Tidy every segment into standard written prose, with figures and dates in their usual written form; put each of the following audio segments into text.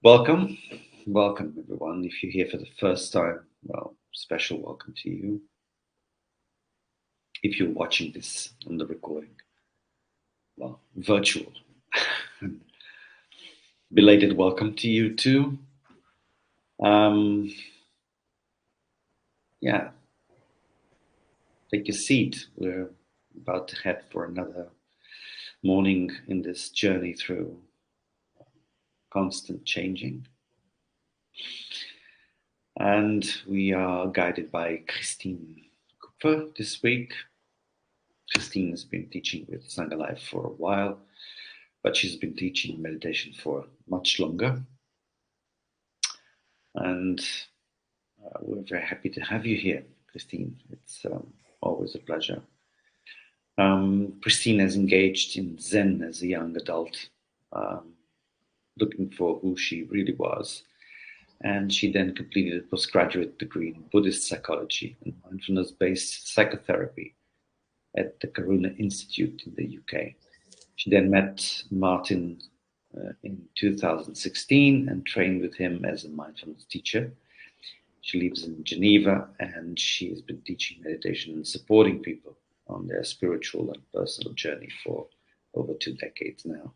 Welcome, welcome everyone. If you're here for the first time, well, special welcome to you. If you're watching this on the recording, well, virtual, belated welcome to you too. Um, yeah, take your seat. We're about to head for another morning in this journey through constant changing. And we are guided by Christine Kupfer this week. Christine has been teaching with Sangha Life for a while, but she's been teaching meditation for much longer. And we're very happy to have you here, Christine. It's always a pleasure. Christine has engaged in Zen as a young adult, um, looking for who she really was. And she then completed a postgraduate degree in Buddhist psychology and mindfulness based psychotherapy at the Karuna Institute in the UK. She then met Martin in 2016 and trained with him as a mindfulness teacher. She lives in Geneva and she has been teaching meditation and supporting people on their spiritual and personal journey for over 2 decades now.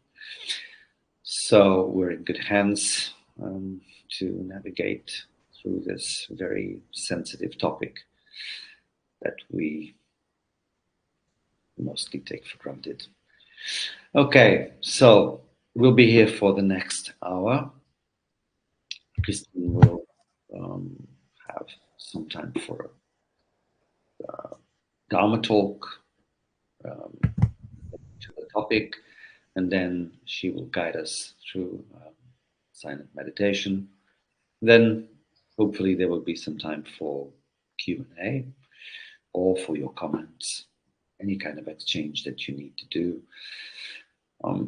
So we're in good hands to navigate through this very sensitive topic that we mostly take for granted. Okay, so we'll be here for the next hour. Christine will have some time for Dharma talk to the topic, and then she will guide us through silent meditation. Then, hopefully, there will be some time for Q&A or for your comments, any kind of exchange that you need to do.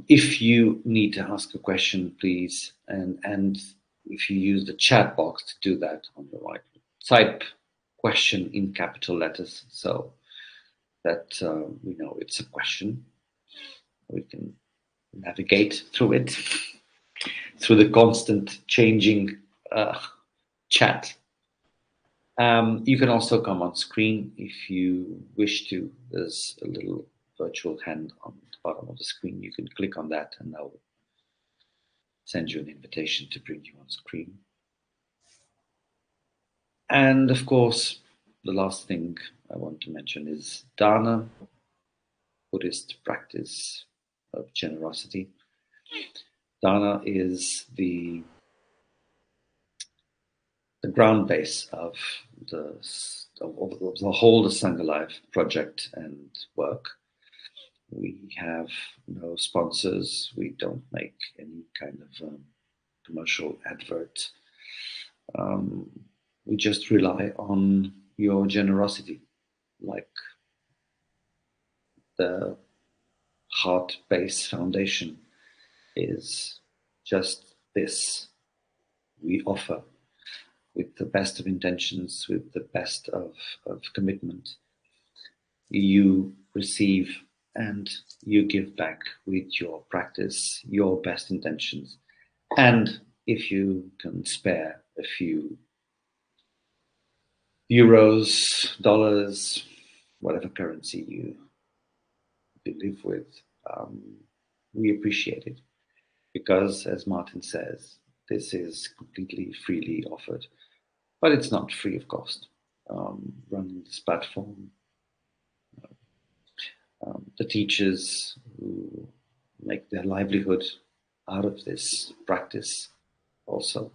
If you need to ask a question, please, and if you use the chat box to do that on the right, type question in capital letters so that we know it's a question. We can navigate through it, through the constant changing chat. You can also come on screen if you wish to. There's a little virtual hand on the bottom of the screen. You can click on that and I'll send you an invitation to bring you on screen. And of course, the last thing I want to mention is dana, Buddhist practice of generosity. Dana is the ground base of the whole the Sangha Life project and work. We have no sponsors. We don't make any kind of commercial advert. We just rely on your generosity, like the heart base foundation is just this. We offer with the best of intentions, with the best of commitment. You receive and you give back with your practice, your best intentions. And if you can spare a few euros, dollars, whatever currency you live with, we appreciate it. Because, as Martin says, this is completely freely offered, but it's not free of cost. Running this platform, the teachers who make their livelihood out of this practice also,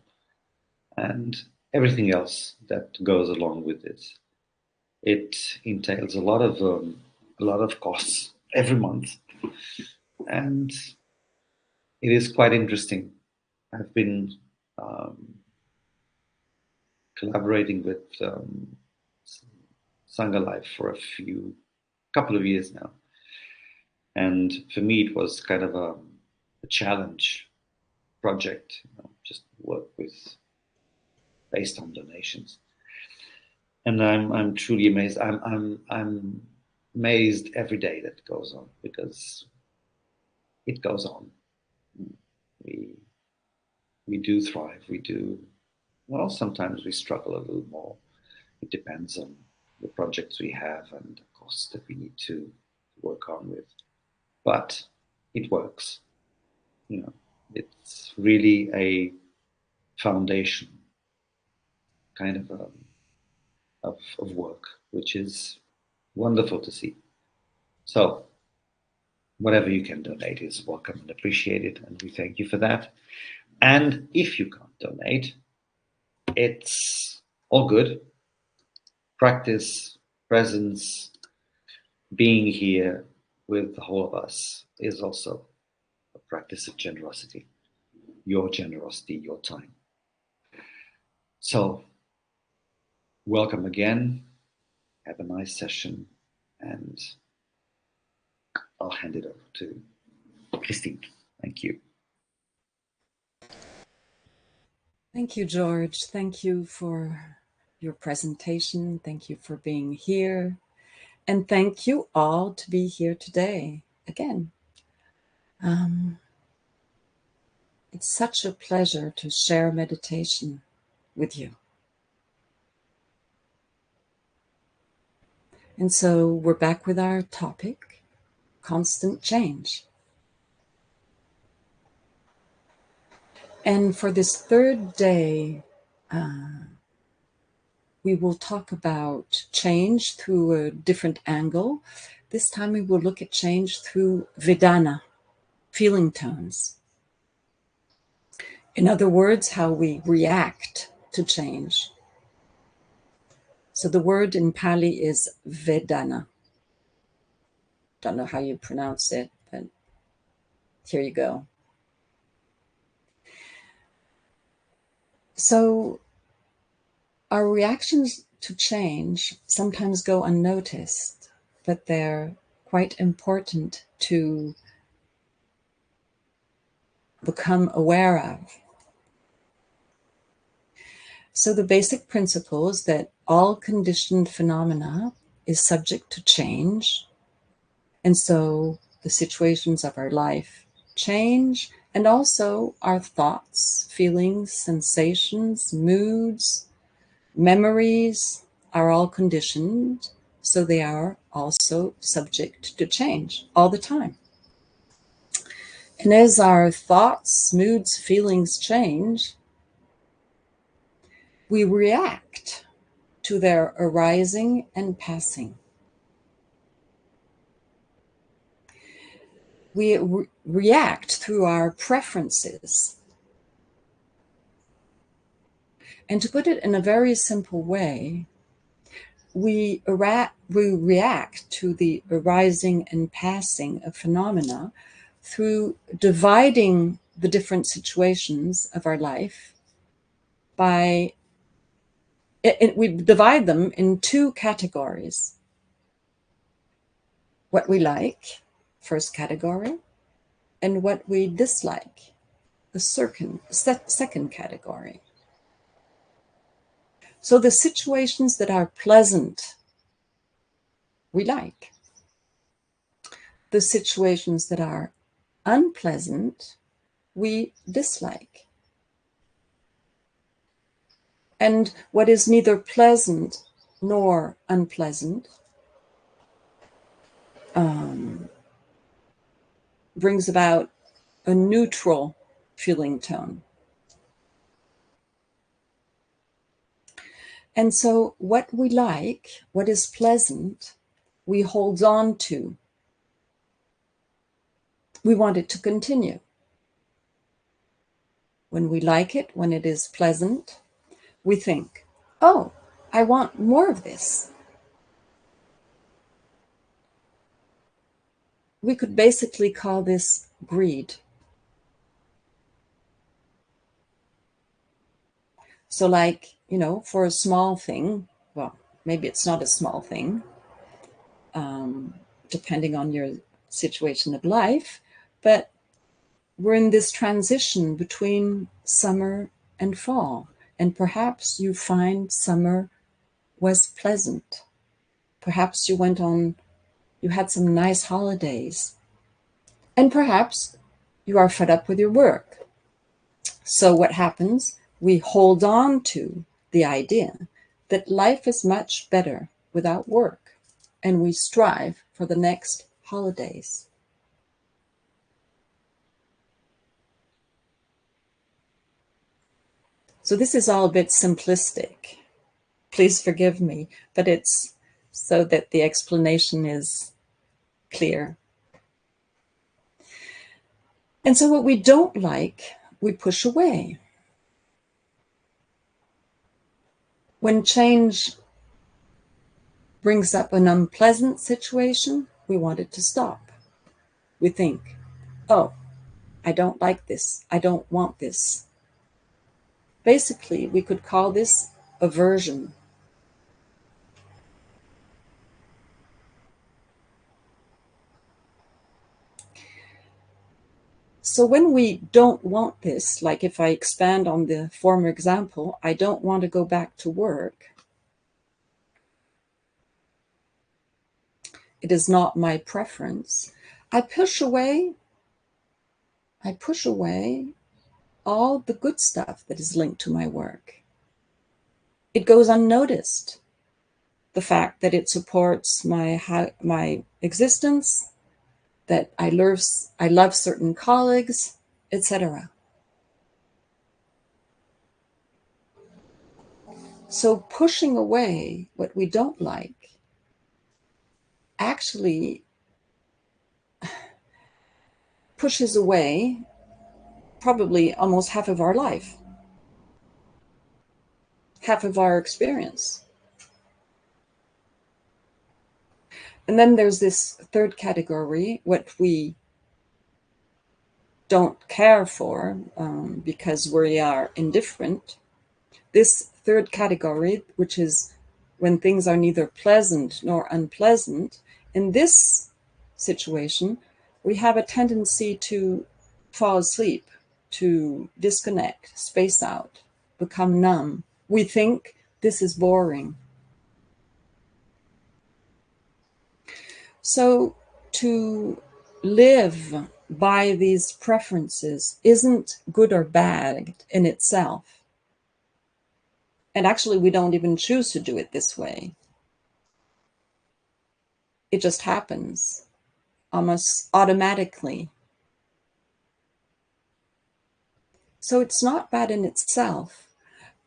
and everything else that goes along with it. It entails a lot of costs every month, and it is quite interesting. I've been collaborating with Sangha Life for a couple of years now, and for me it was kind of a challenge project. Just work with based on donations, and I'm truly amazed. I'm amazed every day that goes on because it goes on. We we do thrive. We do, well, sometimes we struggle a little more. It depends on the projects we have and the costs that we need to work on with. But it works. You know, it's really a foundation kind of work, which is wonderful to see. So, whatever you can donate is welcome and appreciated, and we thank you for that. And if you can't donate, it's all good. Practice, presence, being here with the whole of us is also a practice of generosity. Your generosity, your time. So, welcome again. Have a nice session, and I'll hand it over to Christine. Thank you. Thank you, George. Thank you for your presentation. Thank you for being here. And thank you all to be here today again. It's such a pleasure to share meditation with you. And so we're back with our topic, constant change. And for this third day, we will talk about change through a different angle. This time we will look at change through Vedana, feeling tones. In other words, how we react to change. So the word in Pali is Vedana. Don't know how you pronounce it, but here you go. So our reactions to change sometimes go unnoticed, but they're quite important to become aware of. So the basic principle is that all conditioned phenomena is subject to change. And so the situations of our life change, and also our thoughts, feelings, sensations, moods, memories are all conditioned. So they are also subject to change all the time. And as our thoughts, moods, feelings change, we react to their arising and passing. We react through our preferences. And to put it in a very simple way, we react to the arising and passing of phenomena through dividing the different situations of our life by, we divide them in two categories. What we like, first category, and what we dislike, the second category. So the situations that are pleasant, we like. The situations that are unpleasant, we dislike. And what is neither pleasant nor unpleasant brings about a neutral feeling tone. And so what we like, what is pleasant, we hold on to. We want it to continue. When we like it, when it is pleasant, we think, oh, I want more of this. We could basically call this greed. So like, for a small thing, well, maybe it's not a small thing, depending on your situation of life, but we're in this transition between summer and fall. And perhaps you find summer was pleasant. Perhaps you had some nice holidays. And perhaps you are fed up with your work. So what happens? We hold on to the idea that life is much better without work, and we strive for the next holidays. So this is all a bit simplistic. Please forgive me, but it's so that the explanation is clear. And so what we don't like, we push away. When change brings up an unpleasant situation, we want it to stop. We think, oh, I don't like this. I don't want this. Basically, we could call this aversion. So when we don't want this, like if I expand on the former example, I don't want to go back to work. It is not my preference. I push away all the good stuff that is linked to my work. It goes unnoticed. The fact that it supports my existence, that I love certain colleagues, etc. So pushing away what we don't like actually pushes away probably almost half of our life, half of our experience. And then there's this third category, what we don't care for because we are indifferent. This third category, which is when things are neither pleasant nor unpleasant, in this situation, we have a tendency to fall asleep, to disconnect, space out, become numb. We think this is boring. So to live by these preferences isn't good or bad in itself. And actually, we don't even choose to do it this way. It just happens almost automatically. So it's not bad in itself,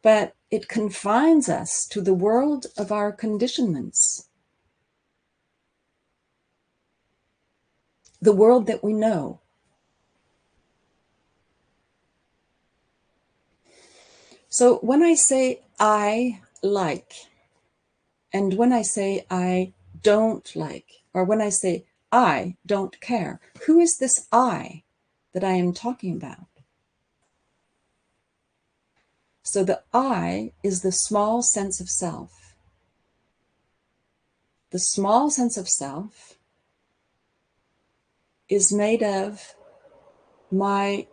but it confines us to the world of our conditionments, the world that we know. So when I say I like, and when I say I don't like, or when I say I don't care, who is this I that I am talking about? So the I is the small sense of self. The small sense of self is made of my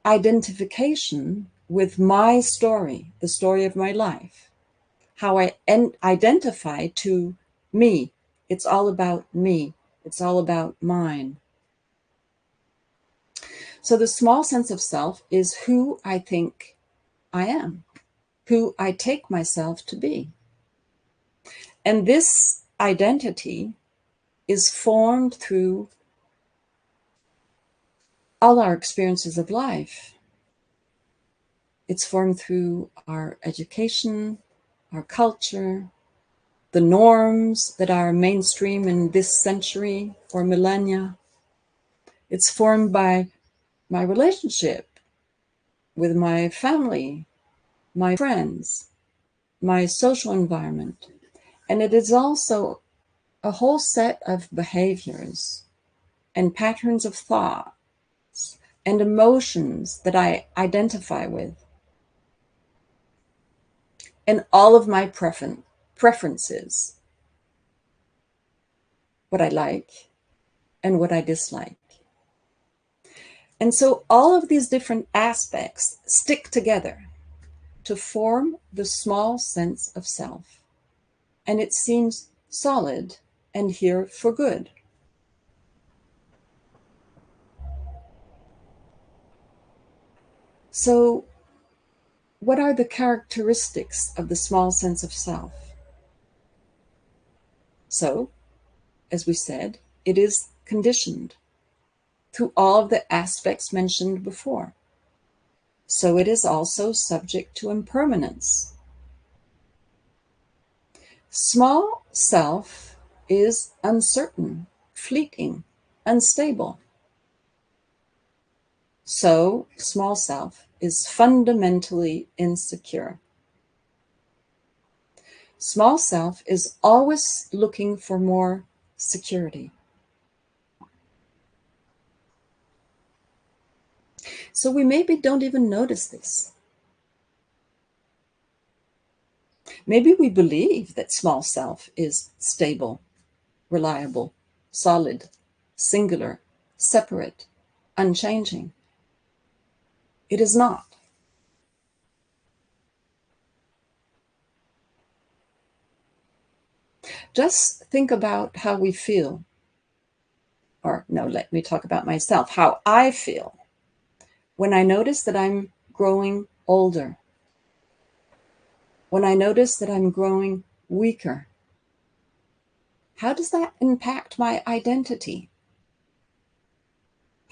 identification with my story, the story of my life, how I identify to me. It's all about me. It's all about mine. So the small sense of self is who I think I am, who I take myself to be. And this identity is formed through all our experiences of life. It's formed through our education, our culture, the norms that are mainstream in this century or millennia. It's formed by my relationship with my family, my friends, my social environment. And it is also a whole set of behaviors and patterns of thoughts and emotions that I identify with. And all of my preferences, what I like and what I dislike. And so all of these different aspects stick together to form the small sense of self. And it seems solid and here for good. So, what are the characteristics of the small sense of self? So, as we said, it is conditioned through all of the aspects mentioned before. So it is also subject to impermanence. Small self is uncertain, fleeting, unstable. So small self is fundamentally insecure. Small self is always looking for more security. So we maybe don't even notice this. Maybe we believe that small self is stable, reliable, solid, singular, separate, unchanging. It is not. Just think about how we feel. Or, no, let me talk about myself, how I feel when I notice that I'm growing older, when I notice that I'm growing weaker. How does that impact my identity?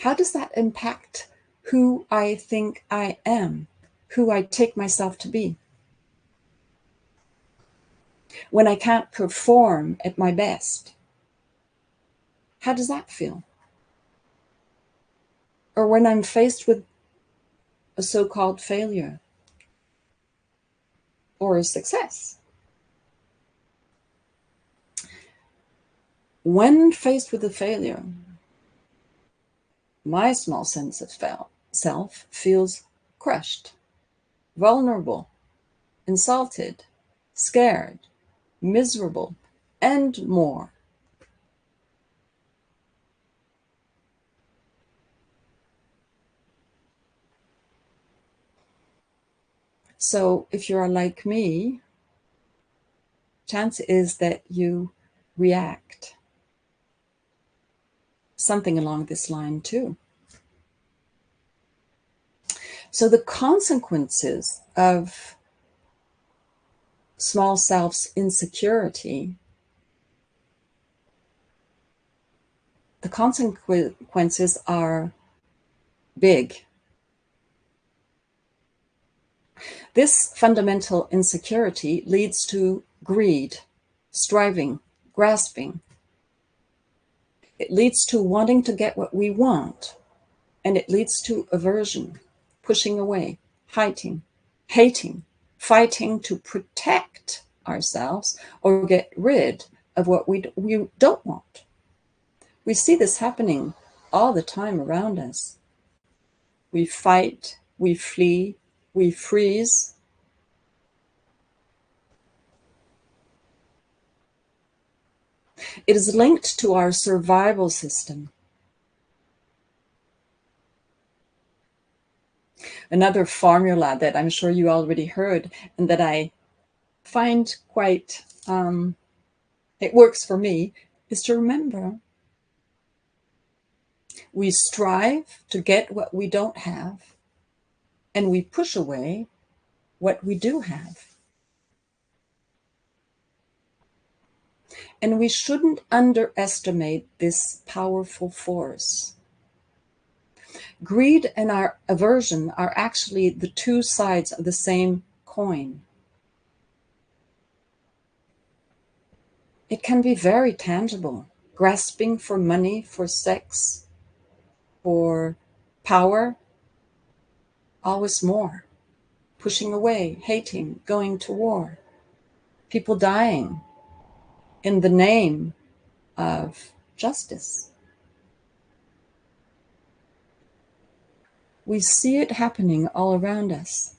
How does that impact who I think I am, who I take myself to be? When I can't perform at my best, how does that feel? Or when I'm faced with a so-called failure or a success. When faced with a failure, my small sense of self feels crushed, vulnerable, insulted, scared, miserable, and more. So if you are like me, chance is that you react something along this line too. So the consequences of small self's insecurity, the consequences are big. This fundamental insecurity leads to greed, striving, grasping. It leads to wanting to get what we want, and it leads to aversion, pushing away, hiding, hating, fighting to protect ourselves or get rid of what we don't want. We see this happening all the time around us. We fight, we flee, we freeze. It is linked to our survival system. Another formula that I'm sure you already heard and that I find quite, it works for me, is to remember we strive to get what we don't have and we push away what we do have. And we shouldn't underestimate this powerful force. Greed and our aversion are actually the two sides of the same coin. It can be very tangible, grasping for money, for sex, for power, always more, pushing away, hating, going to war, people dying in the name of justice. We see it happening all around us.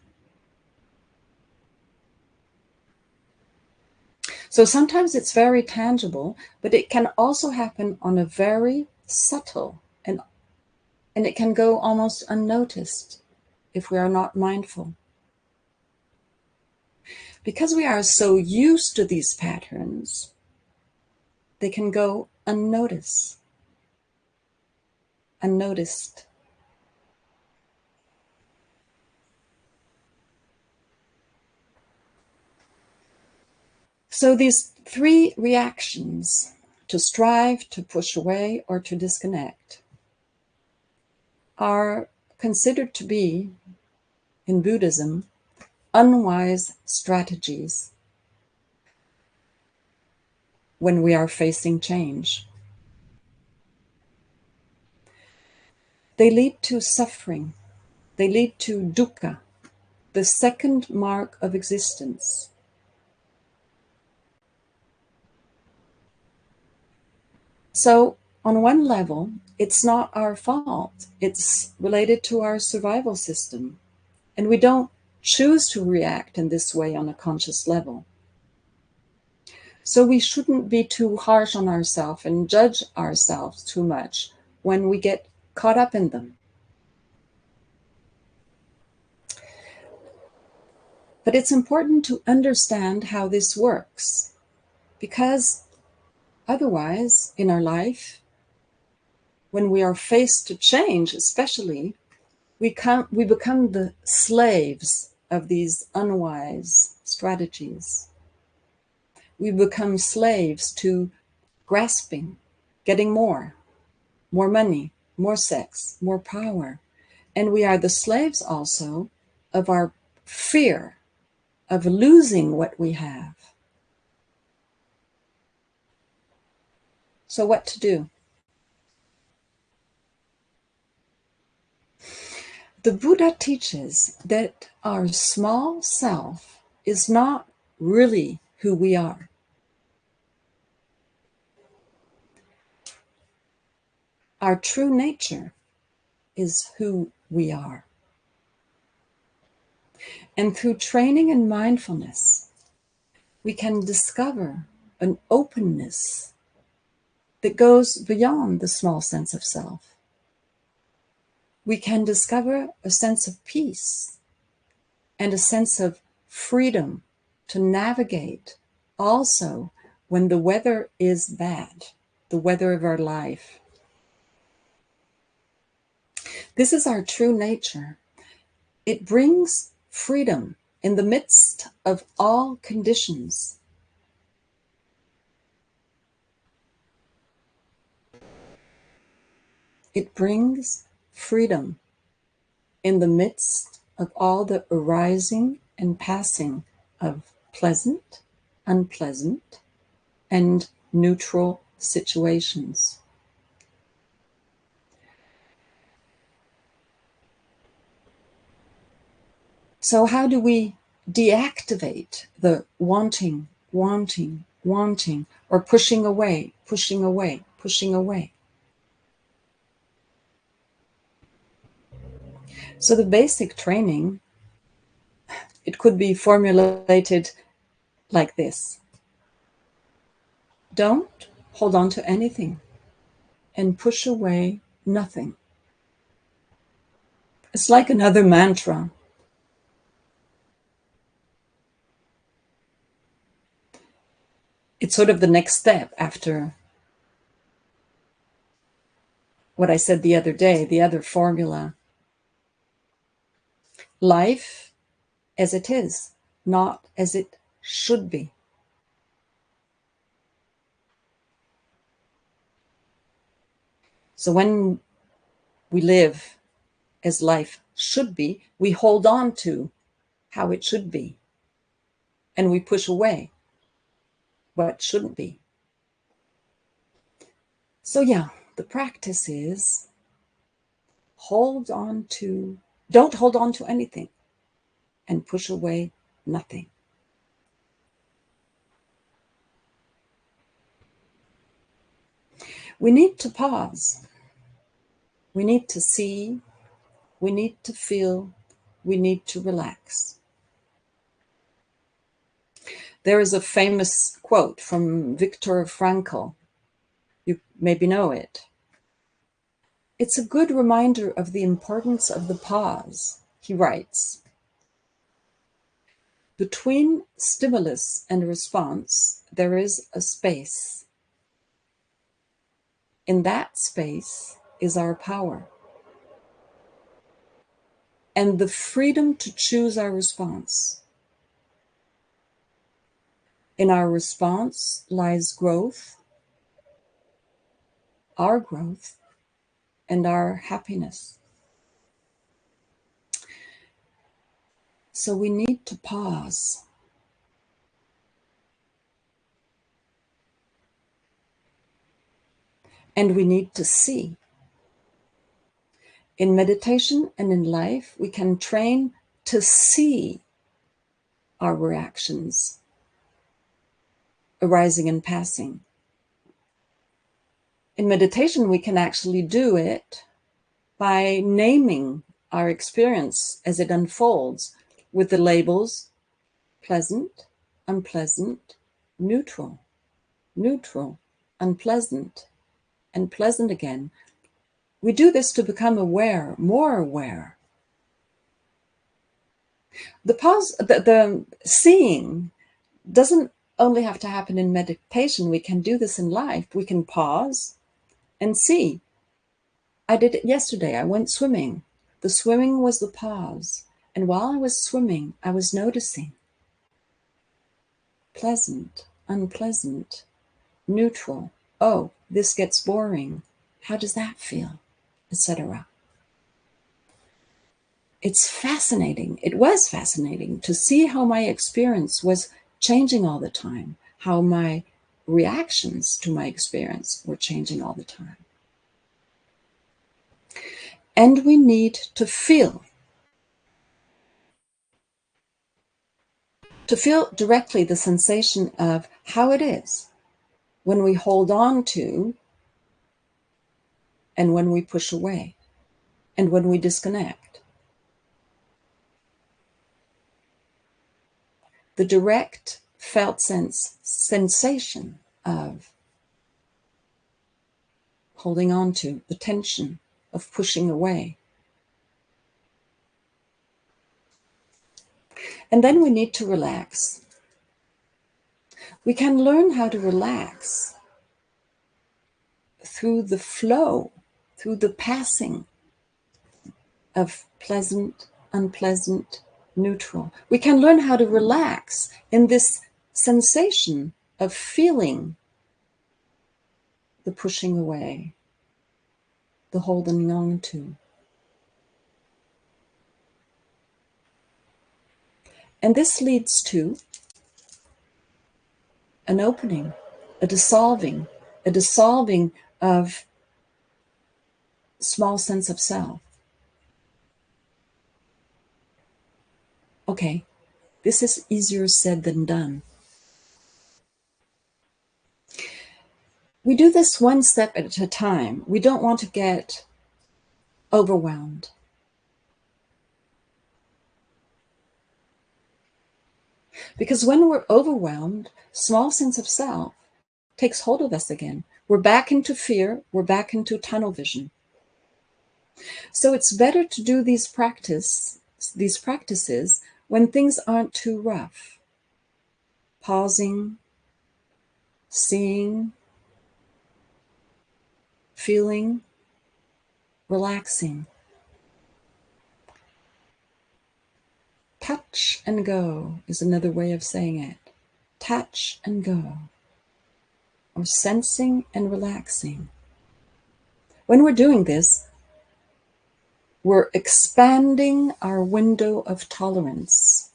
So sometimes it's very tangible, but it can also happen on a very subtle and it can go almost unnoticed if we are not mindful. Because we are so used to these patterns, they can go unnoticed. So these three reactions, to strive, to push away, or to disconnect, are considered to be, in Buddhism, unwise strategies when we are facing change. They lead to suffering. They lead to dukkha, the second mark of existence. So, on one level, it's not our fault. It's related to our survival system. And we don't choose to react in this way on a conscious level. So we shouldn't be too harsh on ourselves and judge ourselves too much when we get caught up in them. But it's important to understand how this works, because otherwise, in our life, when we are faced to change, especially, we become the slaves of these unwise strategies. We become slaves to grasping, getting more money, more sex, more power. And we are the slaves also of our fear of losing what we have. So what to do? The Buddha teaches that our small self is not really who we are. Our true nature is who we are. And through training and mindfulness, we can discover an openness that goes beyond the small sense of self. We can discover a sense of peace and a sense of freedom to navigate also when the weather is bad, the weather of our life. This is our true nature. It brings freedom in the midst of all conditions. It brings freedom in the midst of all the arising and passing of pleasant, unpleasant, and neutral situations. So how do we deactivate the wanting, wanting, wanting, or pushing away, pushing away, pushing away? So the basic training, it could be formulated like this. Don't hold on to anything and push away nothing. It's like another mantra. It's sort of the next step after what I said the other day, the other formula. Life as it is, not as it should be. So when we live as life should be, we hold on to how it should be, and we push away what shouldn't be. So yeah, the practice is don't hold on to anything and push away nothing. We need to pause. We need to see. We need to feel. We need to relax. There is a famous quote from Viktor Frankl. You maybe know it. It's a good reminder of the importance of the pause. He writes, between stimulus and response, there is a space. In that space is our power and the freedom to choose our response. In our response lies growth, our growth, and our happiness. So we need to pause. And we need to see. In meditation and in life, we can train to see our reactions arising and passing. In meditation, we can actually do it by naming our experience as it unfolds with the labels pleasant, unpleasant, neutral, neutral, unpleasant, and pleasant again. We do this to become aware, more aware. The seeing doesn't only have to happen in meditation. We can do this in life. We can pause and see. I did it yesterday. I went swimming. The swimming was the pause. And while I was swimming, I was noticing pleasant, unpleasant, neutral. Oh, this gets boring. How does that feel? Etc. It's fascinating. It was fascinating to see how my experience was changing all the time, how my reactions to my experience were changing all the time. And we need to feel directly the sensation of how it is when we hold on to and when we push away and when we disconnect. The direct felt sensation of holding on to, the tension of pushing away. And then we need to relax. We can learn how to relax through the flow, through the passing of pleasant, unpleasant, neutral. We can learn how to relax in this sensation of feeling the pushing away, the holding on to. And this leads to an opening, a dissolving of small sense of self. Okay, this is easier said than done. We do this one step at a time. We don't want to get overwhelmed. Because when we're overwhelmed, small sense of self takes hold of us again. We're back into fear. We're back into tunnel vision. So it's better to do these practices when things aren't too rough. Pausing, seeing, feeling, relaxing. Touch and go is another way of saying it. Touch and go, or sensing and relaxing. When we're doing this, we're expanding our window of tolerance.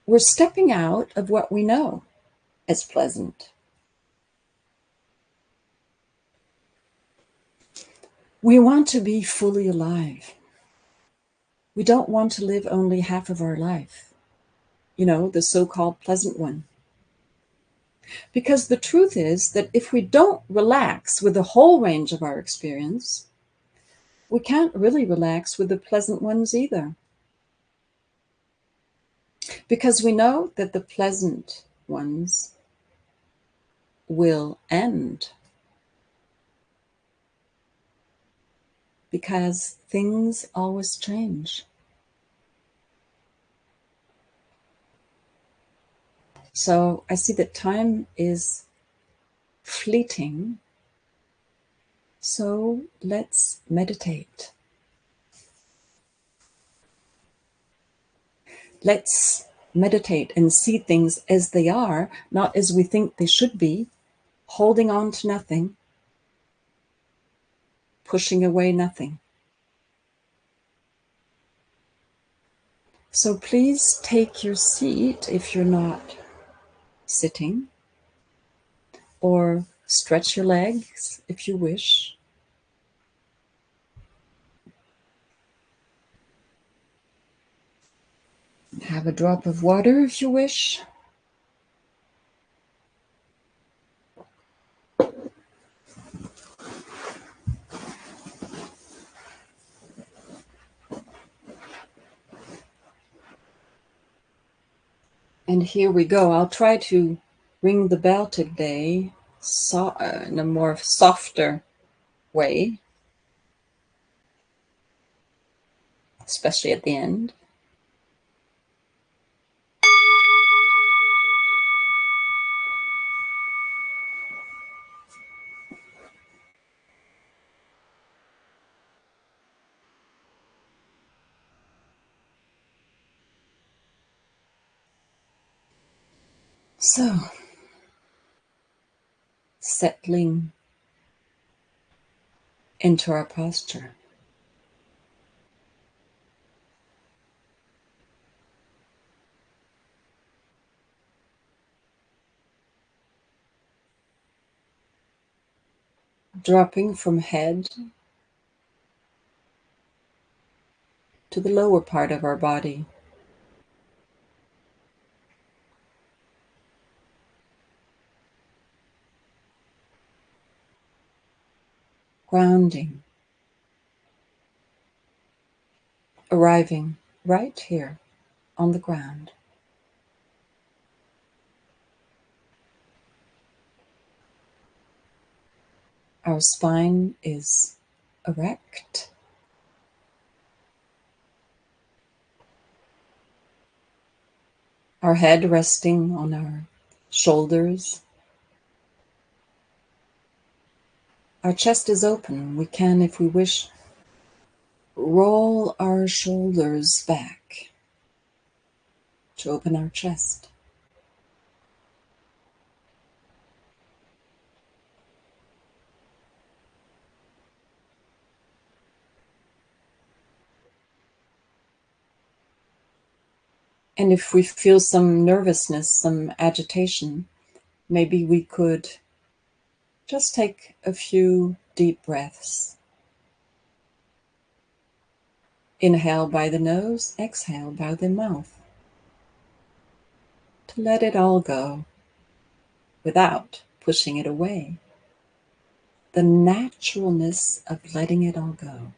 We're stepping out of what we know as pleasant. We want to be fully alive. We don't want to live only half of our life, the so-called pleasant one. Because the truth is that if we don't relax with the whole range of our experience, we can't really relax with the pleasant ones either. Because we know that the pleasant ones will end. Because things always change. So I see that time is fleeting. So let's meditate. Let's meditate and see things as they are, not as we think they should be, holding on to nothing, pushing away nothing. So please take your seat if you're not sitting, or stretch your legs if you wish. Have a drop of water if you wish. And here we go. I'll try to ring the bell today in a more softer way, especially at the end. So, settling into our posture. Dropping from head to the lower part of our body. Grounding. Arriving right here on the ground. Our spine is erect. Our head resting on our shoulders. Our chest is open. We can, if we wish, roll our shoulders back to open our chest. And if we feel some nervousness, some agitation, maybe we could just take a few deep breaths. Inhale by the nose, exhale by the mouth. To let it all go without pushing it away. The naturalness of letting it all go.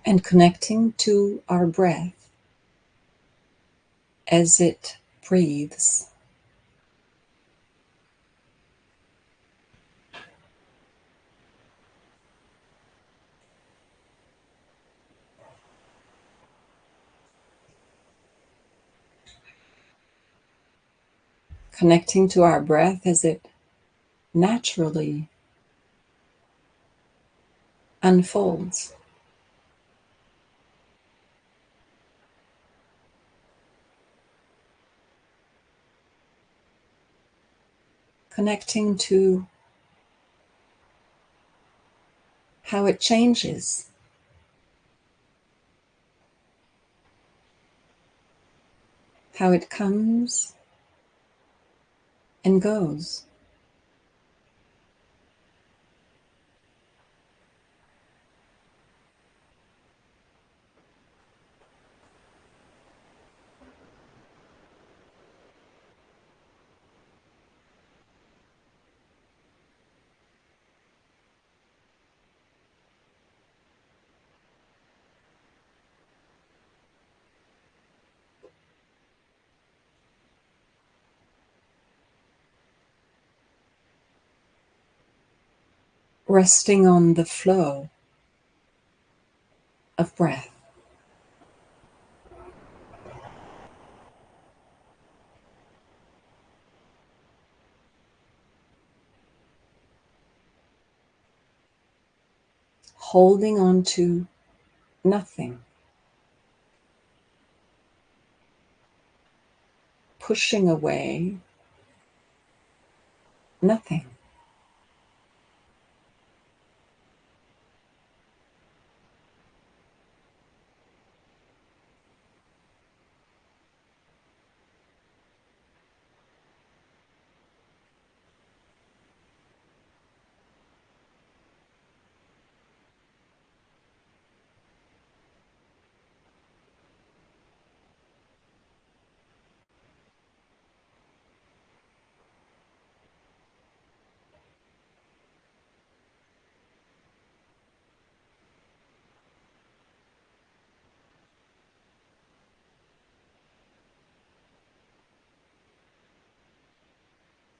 And connecting to our breath as it breathes. Connecting to our breath as it naturally unfolds. Connecting to how it changes, how it comes and goes. Resting on the flow of breath. Holding on to nothing. Pushing away nothing.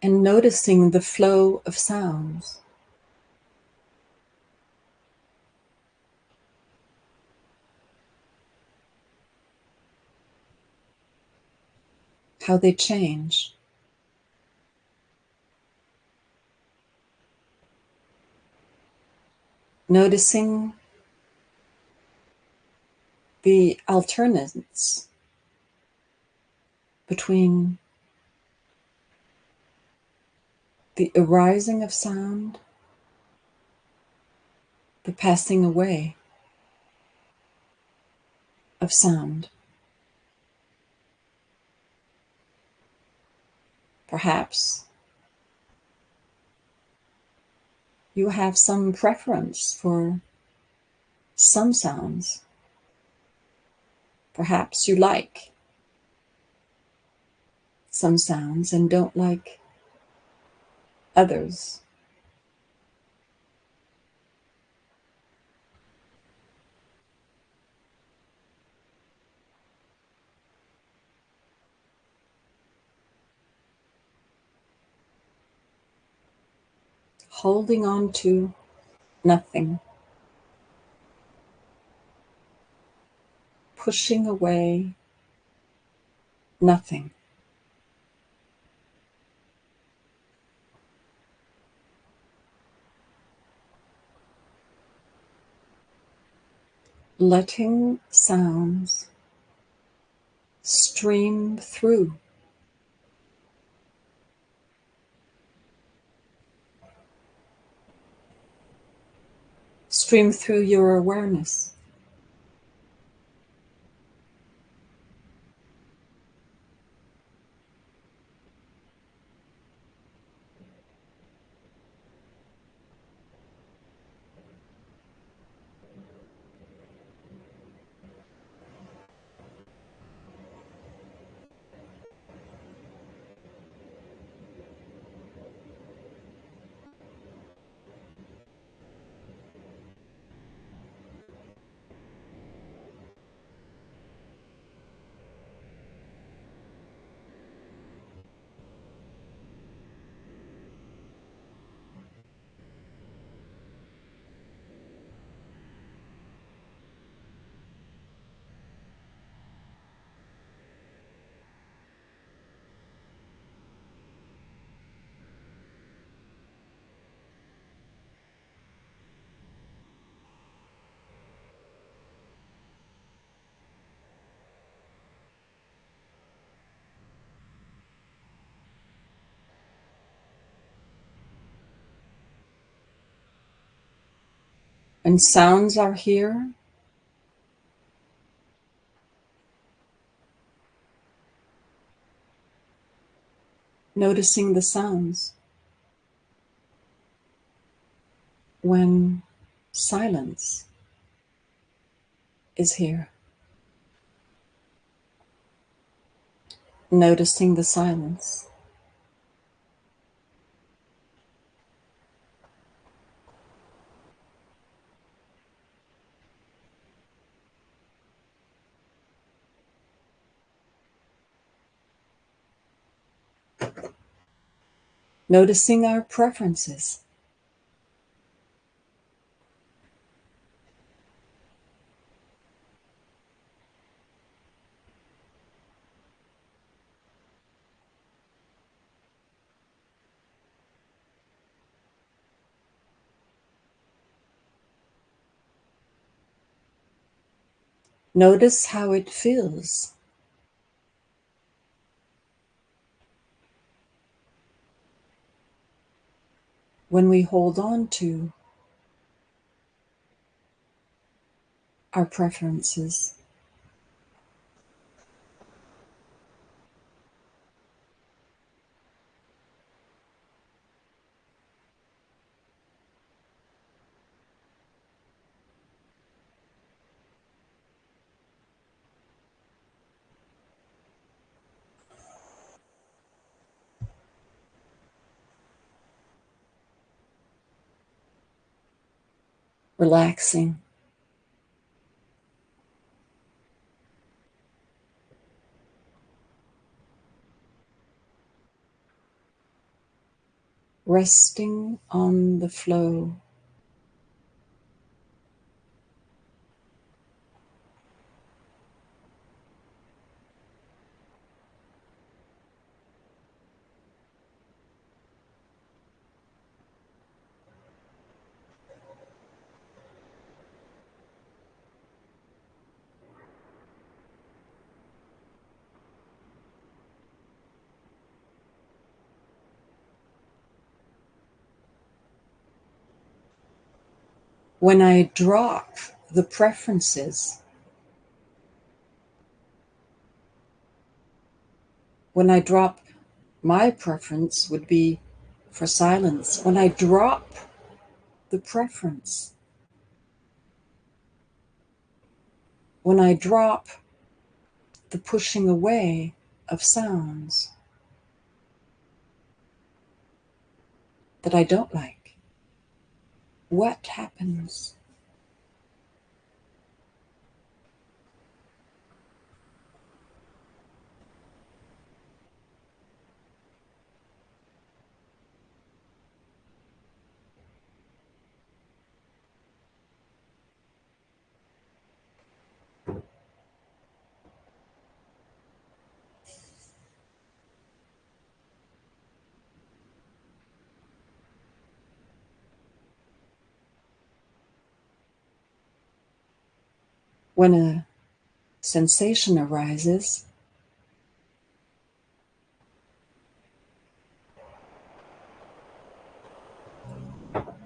And noticing the flow of sounds. How they change. Noticing the alternates between the arising of sound, the passing away of sound. Perhaps you have some preference for some sounds. Perhaps you like some sounds and don't like others. Holding on to nothing. Pushing away nothing. Letting sounds stream through. Stream through your awareness. And sounds are here. Noticing the sounds when silence is here. Noticing the silence. Noticing our preferences. Notice how it feels when we hold on to our preferences. Relaxing. Resting on the flow. When I drop the preferences, when I drop, my preference would be for silence. When I drop the preference, when I drop the pushing away of sounds that I don't like, what happens? When a sensation arises,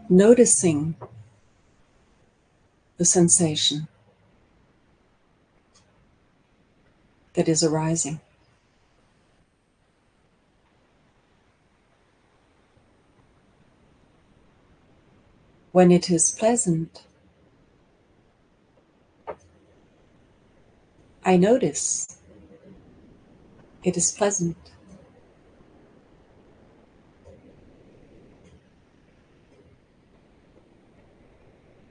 noticing the sensation that is arising. When it is pleasant, I notice it is pleasant.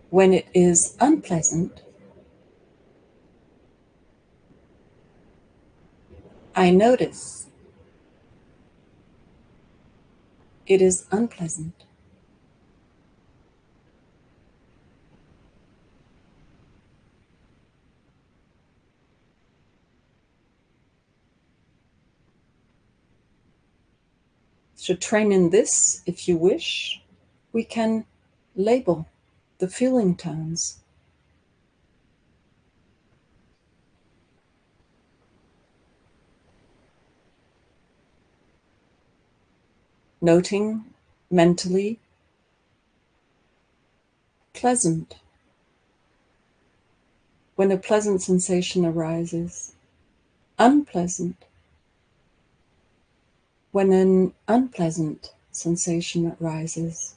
When it is unpleasant, I notice it is unpleasant. To train in this, if you wish, we can label the feeling tones. Noting mentally pleasant when a pleasant sensation arises, unpleasant when an unpleasant sensation arises,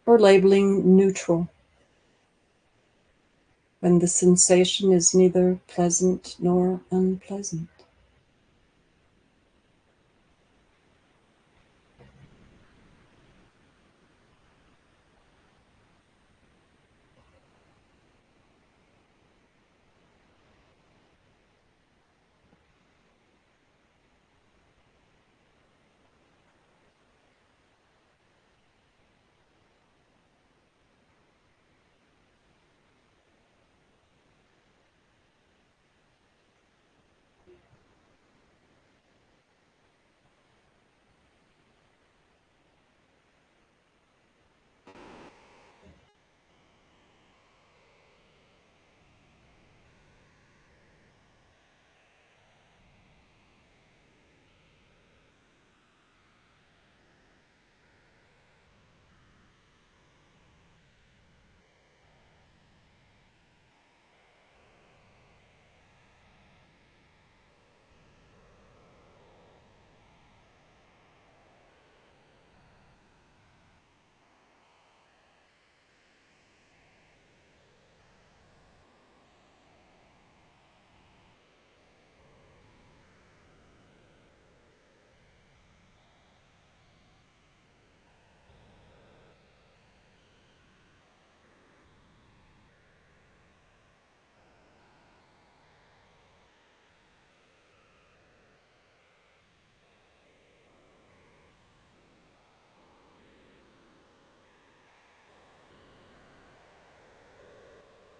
or labeling neutral, when the sensation is neither pleasant nor unpleasant.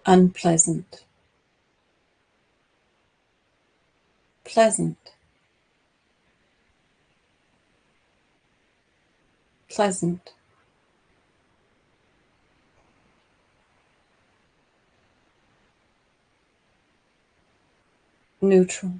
Unpleasant, pleasant, pleasant, neutral.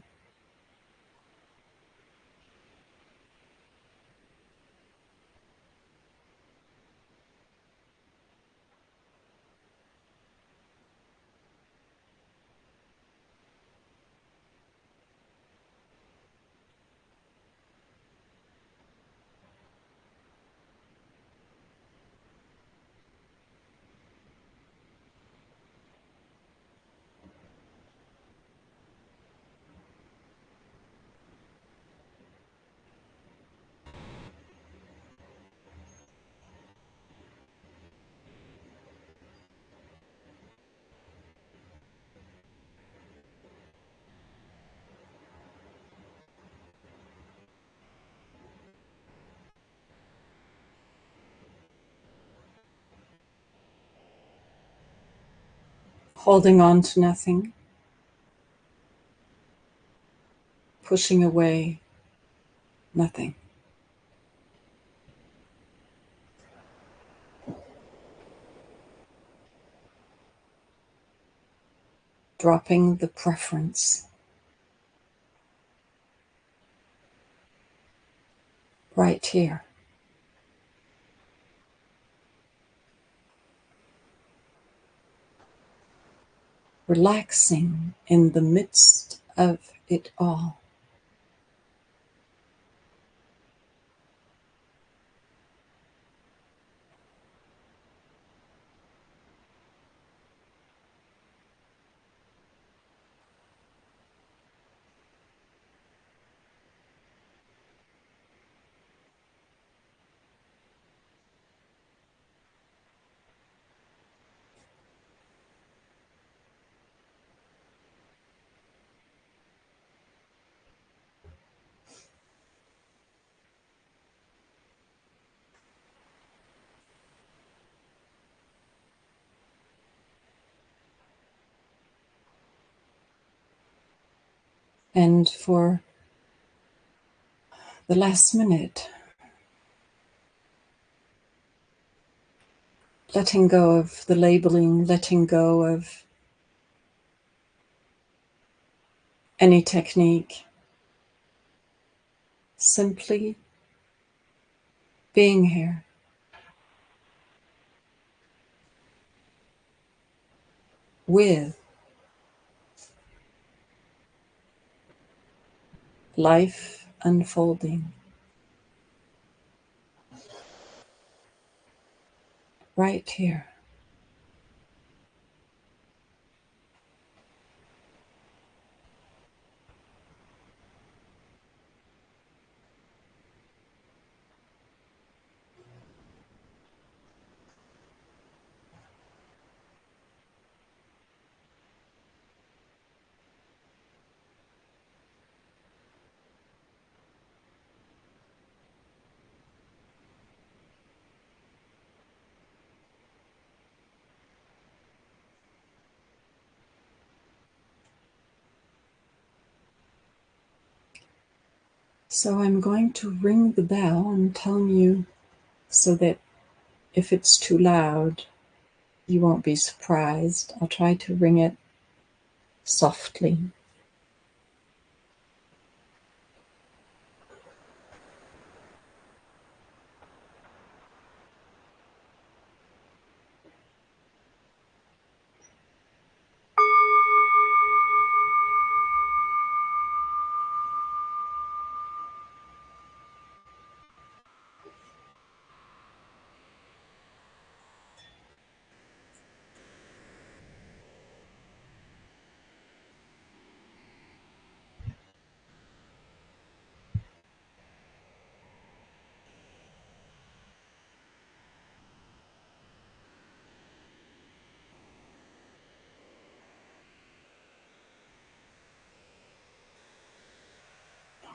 Holding on to nothing, pushing away nothing. Dropping the preference. Right here. Relaxing in the midst of it all. And for the last minute, letting go of the labeling, letting go of any technique, simply being here with, life unfolding right here. So I'm going to ring the bell and tell you so that if it's too loud, you won't be surprised. I'll try to ring it softly.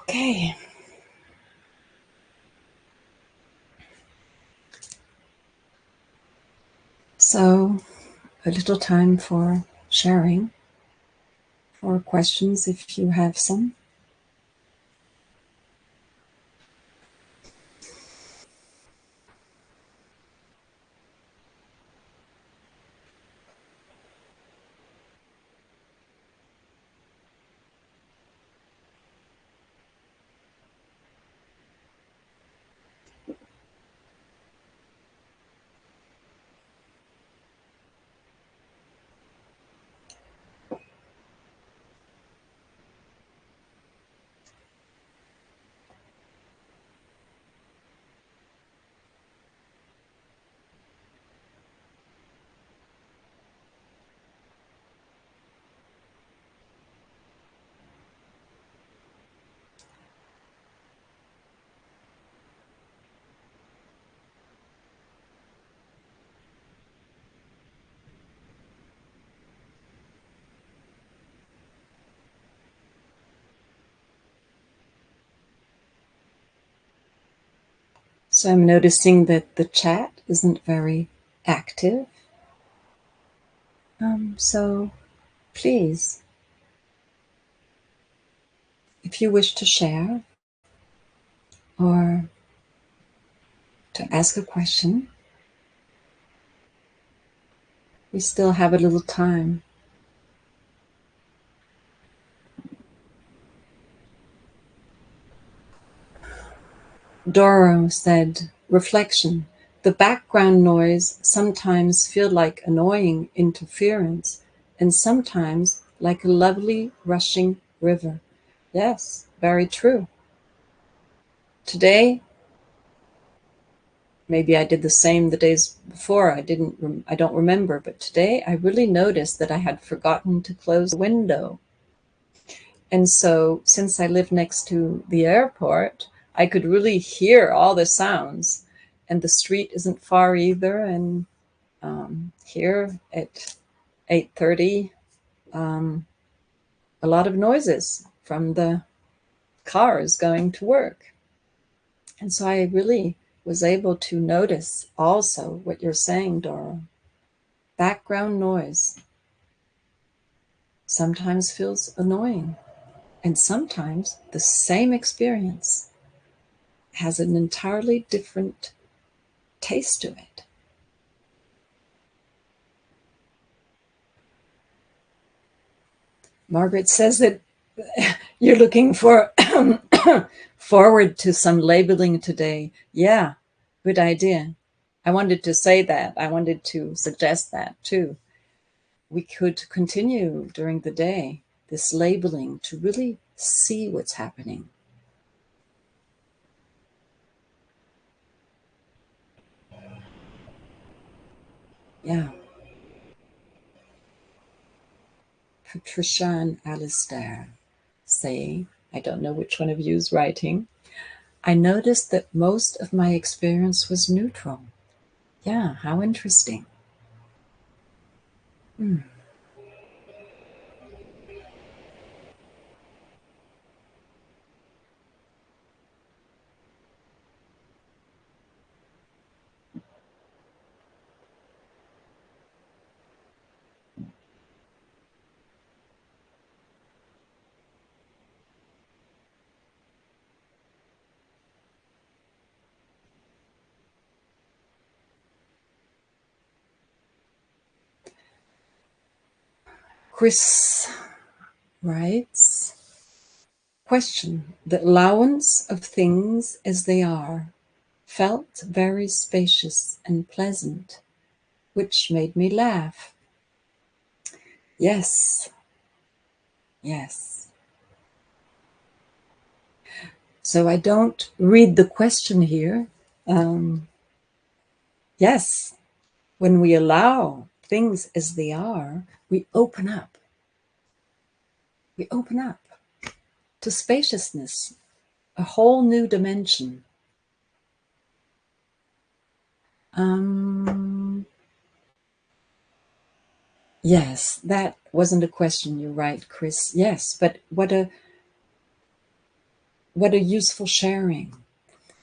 Okay. So a little time for sharing, for questions if you have some. So I'm noticing that the chat isn't very active. So please, if you wish to share or to ask a question, we still have a little time. Doro said, reflection. The background noise sometimes feel like annoying interference and sometimes like a lovely rushing river. Yes, very true. Today, maybe I did the same the days before. I don't remember, but today I really noticed that I had forgotten to close the window. And so, since I live next to the airport, I could really hear all the sounds. And the street isn't far either. And here at 8:30, a lot of noises from the cars going to work. And so I really was able to notice also what you're saying, Dora. Background noise sometimes feels annoying, and sometimes the same experience has an entirely different taste to it. Margaret says that you're looking for forward to some labeling today. Yeah, good idea. I wanted to say that. I wanted to suggest that too. We could continue during the day this labeling to really see what's happening. Yeah. Patricia and Alistair say, I don't know which one of you is writing, I noticed that most of my experience was neutral. Yeah, how interesting. Hmm. Chris writes, question, the allowance of things as they are felt very spacious and pleasant, which made me laugh. Yes, yes. So I don't read the question here. Yes, when we allow things as they are, we open up. We open up to spaciousness, a whole new dimension. Yes, that wasn't a question. You're right, Chris. Yes, but what a useful sharing.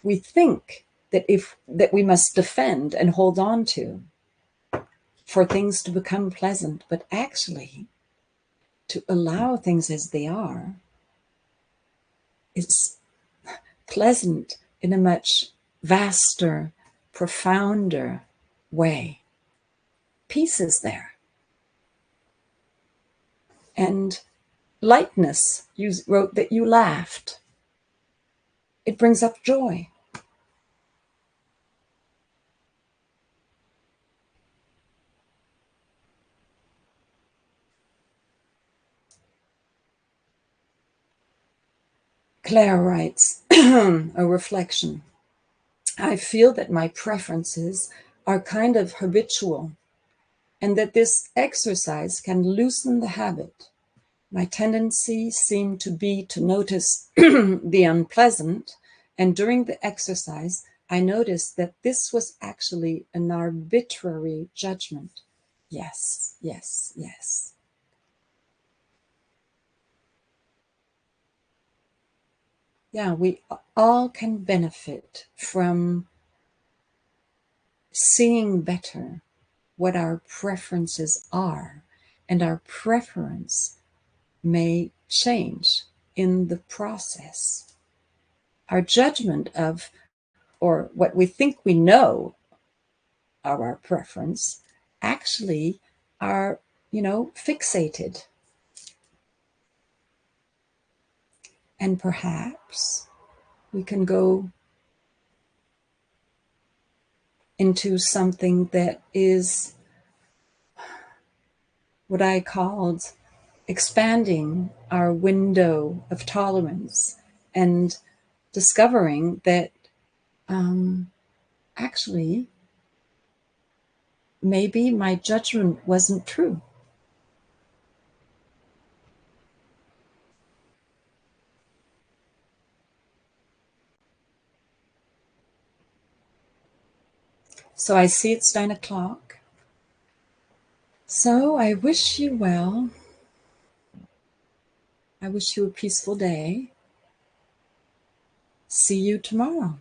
We think that we must defend and hold on to for things to become pleasant, but actually to allow things as they are is pleasant in a much vaster, profounder way. Peace is there. And lightness, you wrote that you laughed. It brings up joy. Claire writes, a reflection. I feel that my preferences are kind of habitual and that this exercise can loosen the habit. My tendency seemed to be to notice the unpleasant, and during the exercise, I noticed that this was actually an arbitrary judgment. Yes, yes, yes. Yeah, we all can benefit from seeing better what our preferences are, and our preference may change in the process. Our judgment of, or what we think we know of our preference, actually are, fixated. And perhaps we can go into something that is what I called expanding our window of tolerance and discovering that actually maybe my judgment wasn't true. So I see it's 9 o'clock. So I wish you well. I wish you a peaceful day. See you tomorrow.